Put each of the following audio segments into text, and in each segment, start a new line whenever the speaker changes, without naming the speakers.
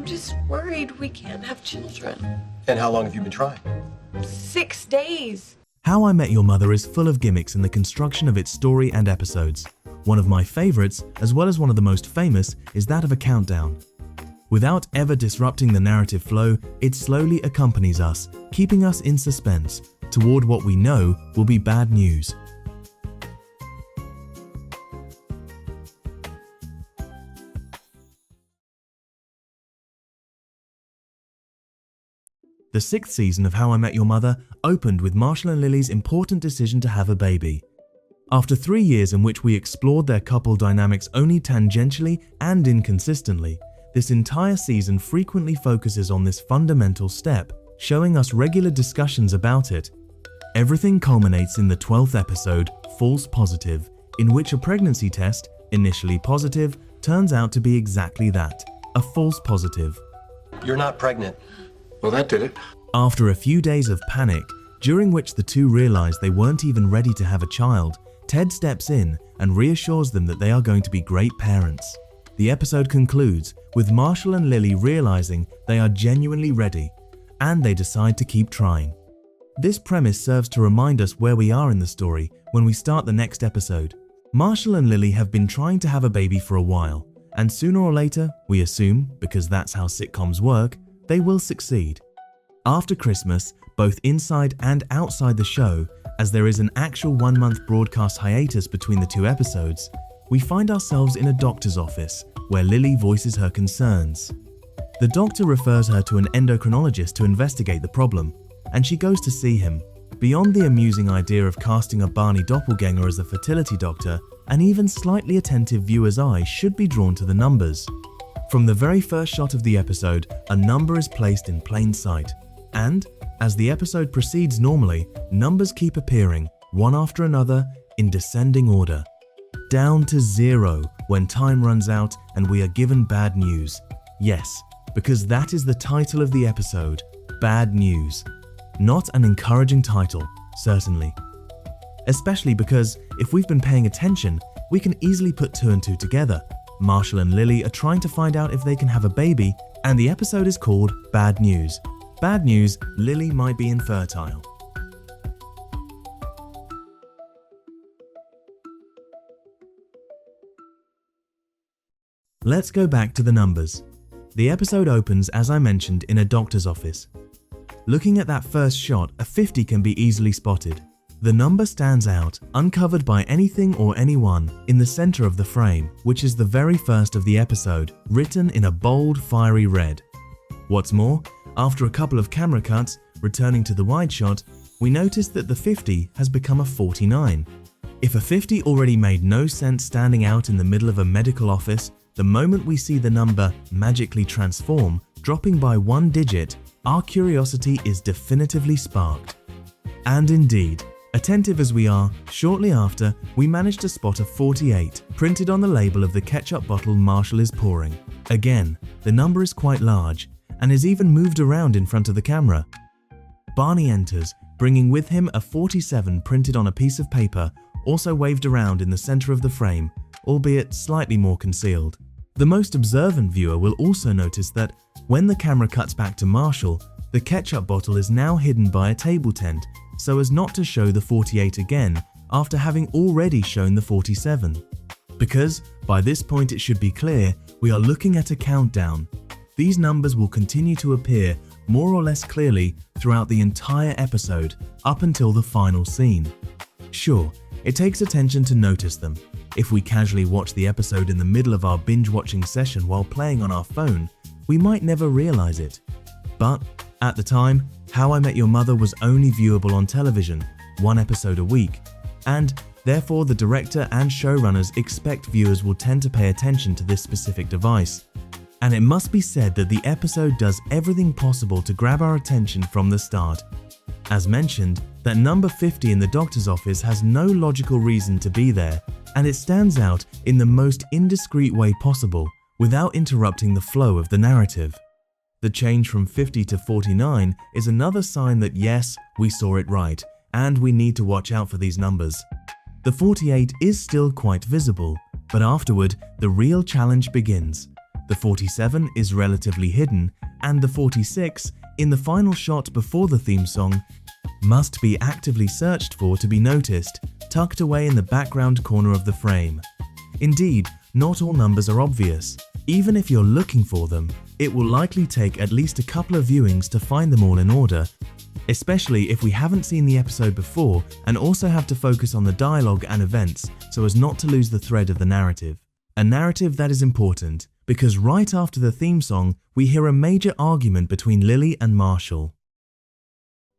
just worried we can't have children.
And how long have you been trying?
6 days.
How I Met Your Mother is full of gimmicks in the construction of its story and episodes. One of my favorites, as well as one of the most famous, is that of a countdown. Without ever disrupting the narrative flow, it slowly accompanies us, keeping us in suspense toward what we know will be bad news. The 6th season of How I Met Your Mother opened with Marshall and Lily's important decision to have a baby. After 3 years in which we explored their couple dynamics only tangentially and inconsistently, this entire season frequently focuses on this fundamental step, showing us regular discussions about it. Everything culminates in the 12th episode, False Positive, in which a pregnancy test, initially positive, turns out to be exactly that, a false positive.
You're not pregnant.
Well, that did it.
After a few days of panic, during which the two realize they weren't even ready to have a child, Ted steps in and reassures them that they are going to be great parents. The episode concludes with Marshall and Lily realizing they are genuinely ready, and they decide to keep trying. This premise serves to remind us where we are in the story when we start the next episode. Marshall and Lily have been trying to have a baby for a while, and sooner or later, we assume, because that's how sitcoms work, they will succeed. After Christmas, both inside and outside the show, as there is an actual 1-month broadcast hiatus between the 2 episodes, we find ourselves in a doctor's office where Lily voices her concerns. The doctor refers her to an endocrinologist to investigate the problem, and she goes to see him. Beyond the amusing idea of casting a Barney doppelganger as a fertility doctor, an even slightly attentive viewer's eye should be drawn to the numbers. From the very first shot of the episode, a number is placed in plain sight, and, as the episode proceeds normally, numbers keep appearing, one after another, in descending order. Down to 0 when time runs out and we are given bad news. Yes, because that is the title of the episode, Bad News. Not an encouraging title, certainly. Especially because, if we've been paying attention, we can easily put 2 and 2 together. Marshall and Lily are trying to find out if they can have a baby, and the episode is called Bad News. Bad news, Lily might be infertile. Let's go back to the numbers. The episode opens, as I mentioned, in a doctor's office. Looking at that first shot, a 50 can be easily spotted. The number stands out, uncovered by anything or anyone, in the center of the frame, which is the very first of the episode, written in a bold, fiery red. What's more, after a couple of camera cuts, returning to the wide shot, we notice that the 50 has become a 49. If a 50 already made no sense standing out in the middle of a medical office, the moment we see the number magically transform, dropping by 1 digit, our curiosity is definitively sparked. And indeed, attentive as we are, shortly after, we manage to spot a 48 printed on the label of the ketchup bottle Marshall is pouring. Again, the number is quite large and is even moved around in front of the camera. Barney enters, bringing with him a 47 printed on a piece of paper, also waved around in the center of the frame, albeit slightly more concealed. The most observant viewer will also notice that when the camera cuts back to Marshall, the ketchup bottle is now hidden by a table tent so as not to show the 48 again after having already shown the 47. Because, by this point it should be clear, we are looking at a countdown. These numbers will continue to appear more or less clearly throughout the entire episode up until the final scene. Sure, it takes attention to notice them. If we casually watch the episode in the middle of our binge-watching session while playing on our phone, we might never realize it. But, at the time, How I Met Your Mother was only viewable on television, 1 episode a week, and therefore the director and showrunners expect viewers will tend to pay attention to this specific device. And it must be said that the episode does everything possible to grab our attention from the start. As mentioned, that number 50 in the doctor's office has no logical reason to be there, and it stands out in the most indiscreet way possible without interrupting the flow of the narrative. The change from 50 to 49 is another sign that yes, we saw it right, and we need to watch out for these numbers. The 48 is still quite visible, but afterward, the real challenge begins. The 47 is relatively hidden, and the 46, in the final shot before the theme song, must be actively searched for to be noticed, tucked away in the background corner of the frame. Indeed, not all numbers are obvious. Even if you're looking for them, it will likely take at least a couple of viewings to find them all in order, especially if we haven't seen the episode before and also have to focus on the dialogue and events so as not to lose the thread of the narrative. A narrative that is important, because right after the theme song, we hear a major argument between Lily and Marshall.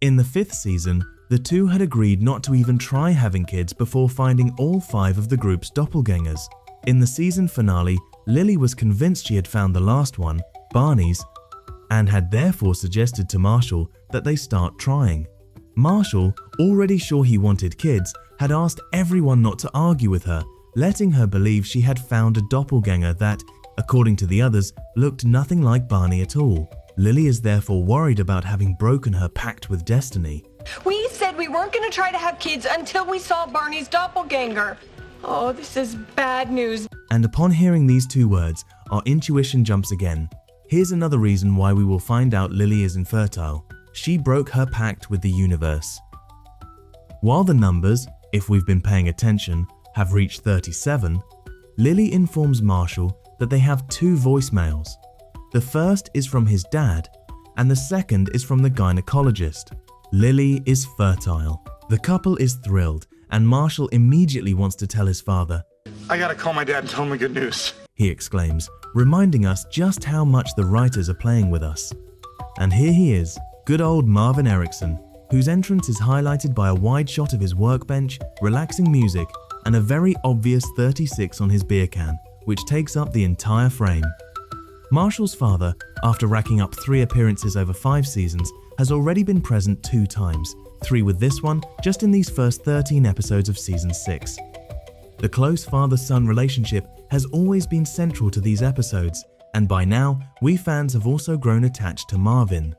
In the 5th season, the two had agreed not to even try having kids before finding all 5 of the group's doppelgangers. In the season finale, Lily was convinced she had found the last one, Barney's, and had therefore suggested to Marshall that they start trying. Marshall, already sure he wanted kids, had asked everyone not to argue with her, letting her believe she had found a doppelganger that, according to the others, looked nothing like Barney at all. Lily is therefore worried about having broken her pact with destiny.
We said we weren't going to try to have kids until we saw Barney's doppelganger. Oh, this is bad news.
And upon hearing these 2 words, our intuition jumps again. Here's another reason why we will find out Lily is infertile. She broke her pact with the universe. While the numbers, if we've been paying attention, have reached 37, Lily informs Marshall that they have 2 voicemails. The first is from his dad, and the second is from the gynecologist. Lily is fertile. The couple is thrilled, and Marshall immediately wants to tell his father.
I gotta call my dad and tell him the good news.
He exclaims, reminding us just how much the writers are playing with us. And here he is, good old Marvin Erickson, whose entrance is highlighted by a wide shot of his workbench, relaxing music, and a very obvious 36 on his beer can, which takes up the entire frame. Marshall's father, after racking up 3 appearances over 5 seasons, has already been present 2 times, 3 with this one just in these first 13 episodes of season 6. The close father-son relationship has always been central to these episodes, and by now, we fans have also grown attached to Marvin.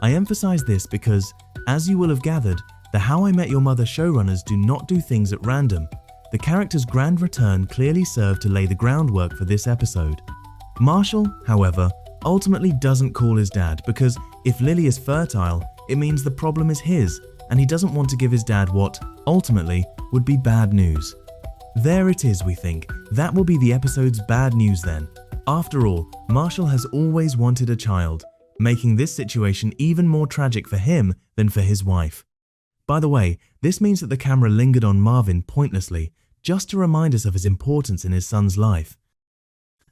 I emphasize this because, as you will have gathered, the How I Met Your Mother showrunners do not do things at random. The character's grand return clearly served to lay the groundwork for this episode. Marshall, however, ultimately doesn't call his dad because if Lily is fertile, it means the problem is his, and he doesn't want to give his dad what, ultimately, would be bad news. There it is, we think. That will be the episode's bad news then. After all, Marshall has always wanted a child, making this situation even more tragic for him than for his wife. By the way, this means that the camera lingered on Marvin pointlessly, just to remind us of his importance in his son's life.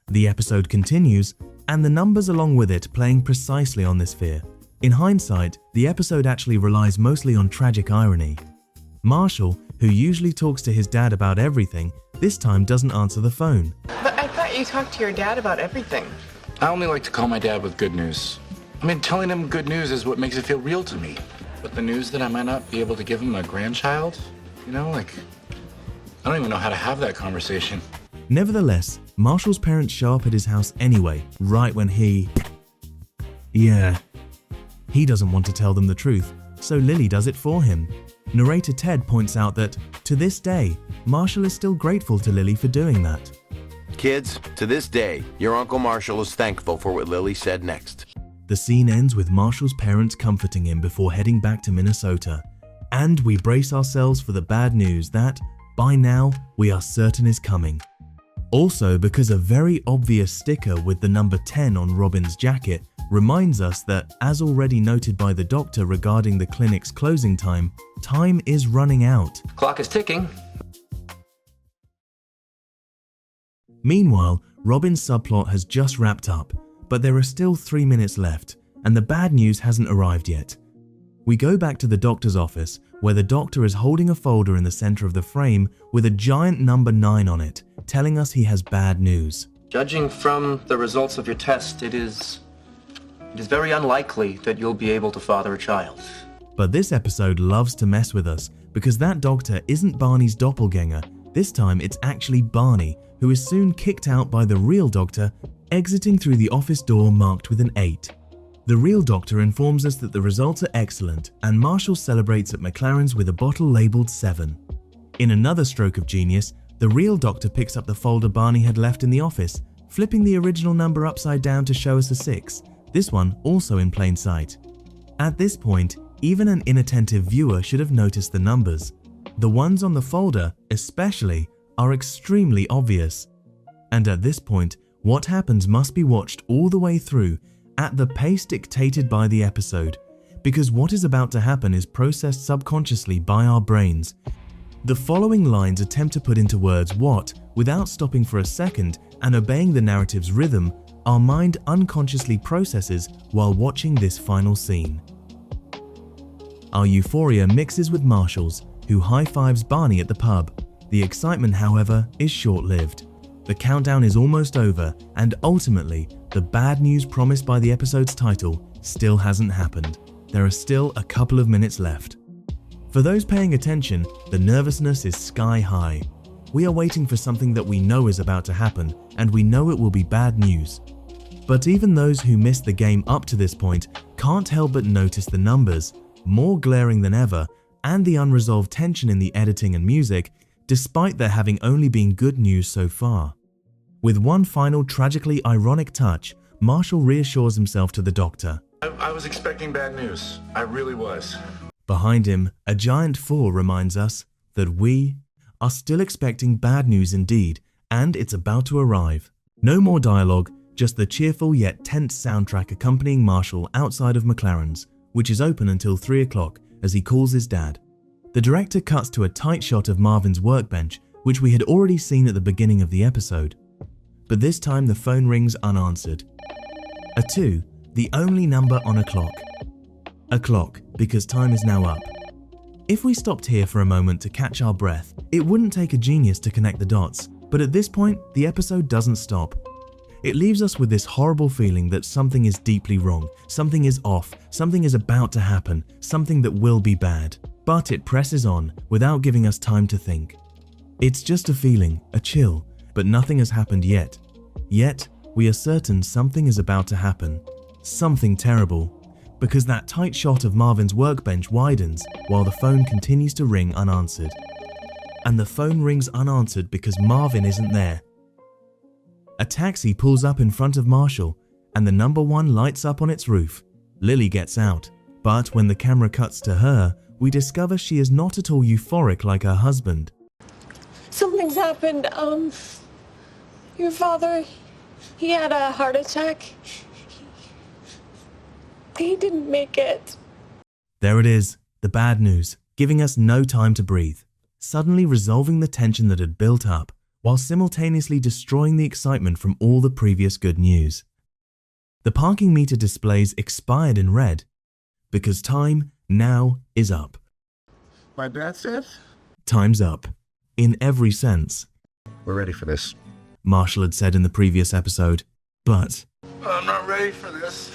The episode continues, and the numbers along with it playing precisely on this fear. In hindsight, the episode actually relies mostly on tragic irony. Marshall, who usually talks to his dad about everything, this time doesn't answer the phone.
But I thought you talked to your dad about everything.
I only like to call my dad with good news. I mean, telling him good news is what makes it feel real to me. But the news that I might not be able to give him a grandchild, I don't even know how to have that conversation.
Nevertheless, Marshall's parents show up at his house anyway, right when he doesn't want to tell them the truth, so Lily does it for him. Narrator Ted points out that, to this day, Marshall is still grateful to Lily for doing that.
Kids, to this day, your Uncle Marshall is thankful for what Lily said next.
The scene ends with Marshall's parents comforting him before heading back to Minnesota. And we brace ourselves for the bad news that, by now, we are certain is coming. Also, because a very obvious sticker with the number 10 on Robin's jacket reminds us that, as already noted by the doctor regarding the clinic's closing time, time is running out.
Clock is ticking.
Meanwhile, Robin's subplot has just wrapped up, but there are still 3 minutes left, and the bad news hasn't arrived yet. We go back to the doctor's office, where the doctor is holding a folder in the center of the frame with a giant number 9 on it, telling us he has bad news.
Judging from the results of your test, it is very unlikely that you'll be able to father a child.
But this episode loves to mess with us because that doctor isn't Barney's doppelganger. This time it's actually Barney, who is soon kicked out by the real doctor, exiting through the office door marked with an 8. The real doctor informs us that the results are excellent, and Marshall celebrates at McLaren's with a bottle labeled 7. In another stroke of genius, the real doctor picks up the folder Barney had left in the office, flipping the original number upside down to show us a 6, this one also in plain sight. At this point, even an inattentive viewer should have noticed the numbers. The ones on the folder, especially, are extremely obvious. And at this point, what happens must be watched all the way through at the pace dictated by the episode, because what is about to happen is processed subconsciously by our brains. The following lines attempt to put into words what, without stopping for a second and obeying the narrative's rhythm, our mind unconsciously processes while watching this final scene. Our euphoria mixes with Marshall's, who high-fives Barney at the pub. The excitement, however, is short-lived. The countdown is almost over, and ultimately, the bad news promised by the episode's title still hasn't happened. There are still a couple of minutes left. For those paying attention, the nervousness is sky high. We are waiting for something that we know is about to happen, and we know it will be bad news. But even those who missed the game up to this point can't help but notice the numbers, more glaring than ever, and the unresolved tension in the editing and music, despite there having only been good news so far. With one final tragically ironic touch, Marshall reassures himself to the doctor.
I was expecting bad news. I really was.
Behind him, a giant 4 reminds us that we are still expecting bad news indeed, and it's about to arrive. No more dialogue, just the cheerful yet tense soundtrack accompanying Marshall outside of McLaren's, which is open until 3 o'clock as he calls his dad. The director cuts to a tight shot of Marvin's workbench, which we had already seen at the beginning of the episode. But this time the phone rings unanswered. A 2, the only number on a clock. A clock, because time is now up. If we stopped here for a moment to catch our breath, it wouldn't take a genius to connect the dots, but at this point, the episode doesn't stop. It leaves us with this horrible feeling that something is deeply wrong, something is off, something is about to happen, something that will be bad. But it presses on without giving us time to think. It's just a feeling, a chill, but nothing has happened yet. Yet, we are certain something is about to happen. Something terrible. Because that tight shot of Marvin's workbench widens while the phone continues to ring unanswered. And the phone rings unanswered because Marvin isn't there. A taxi pulls up in front of Marshall, and the number 1 lights up on its roof. Lily gets out, but when the camera cuts to her, we discover she is not at all euphoric like her husband.
Something's happened. Your father, he had a heart attack. He didn't make it.
There it is, the bad news, giving us no time to breathe, suddenly resolving the tension that had built up, while simultaneously destroying the excitement from all the previous good news. The parking meter displays expired in red, because time now is up.
My dad said?
Time's up, in every sense.
We're ready for this.
Marshall had said in the previous episode, but
I'm not ready for this.